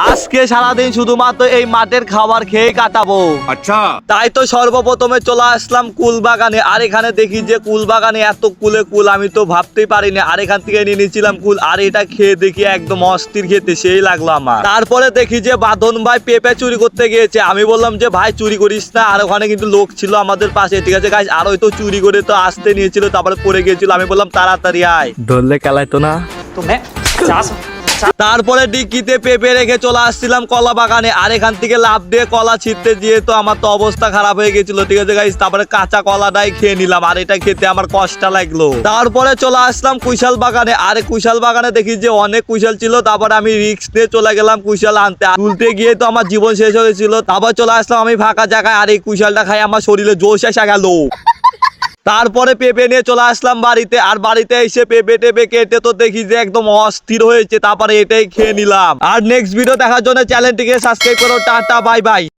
আজকে সারাদিন শুধুমাত্র এই মাঠের খাবার খেয়ে কাটাবো। अच्छा তাই তো সর্বপ্রথমে চলে আসলাম কুল বাগানে। আর এখানে দেখি যে কুল বাগানে এত কুলে কুল আমি তো ভাবতেই পারিনি। আর এখান থেকে নিয়ে নিয়েছিলাম কুল। আর এটা খেয়ে দেখি একদম অস্থির খেতে সেই লাগলো আমার। তারপরে দেখি যে বাঁধন ভাই পেঁপে চুরি করতে গিয়েছে। আমি বললাম যে ভাই চুরি করিস না। আর ওখানে কিন্তু লোক ছিল আমাদের পাশে, ঠিক আছে গাইস। আর ওই তো চুরি করে তো আসতে নিয়েছিল, তারপরে পড়ে গিয়েছিল। আমি বললাম তাড়াতাড়ি আয়, ধরলে কালাইতো না। तो मैं 50 তারপরে ডিক্কিতে পেঁপে রেখে চলে আসছিলাম কলা বাগানে। আর এখান থেকে লাফ দিয়ে কলা ছিঁড়তে গিয়ে তো আমার তো অবস্থা খারাপ হয়ে গেছিল, ঠিক আছে গাইস। তারপরে কাঁচা কলাটাই খেয়ে নিলাম। আর এটা খেতে আমার কষ্ট লাগলো। তারপরে চলে আসলাম কুশাল বাগানে। আর কুশাল বাগানে দেখি যে অনেক কুশাল ছিল। তারপরে আমি রিস্ক নিয়ে চলে গেলাম কুশাল আনতে। আর তুলতে গিয়ে তো আমার জীবন শেষ হয়েছিল। তারপর চলে আসলাম আমি ফাঁকা জায়গায়। আর এই কুশালটা খাই আমার শরীরে জোশ এসে গেল। তারপরে পেঁপে নিয়ে চলে আসলাম বাড়িতে। আর বাড়িতে এসে পেঁপে টেপে কেটে তো দেখি যে একদম অস্থির হয়েছে। তারপরে এটাই খেয়ে নিলাম। আর নেক্সট ভিডিও দেখার জন্য চ্যানেলটিকে সাবস্ক্রাইব করো। Tata bye bye.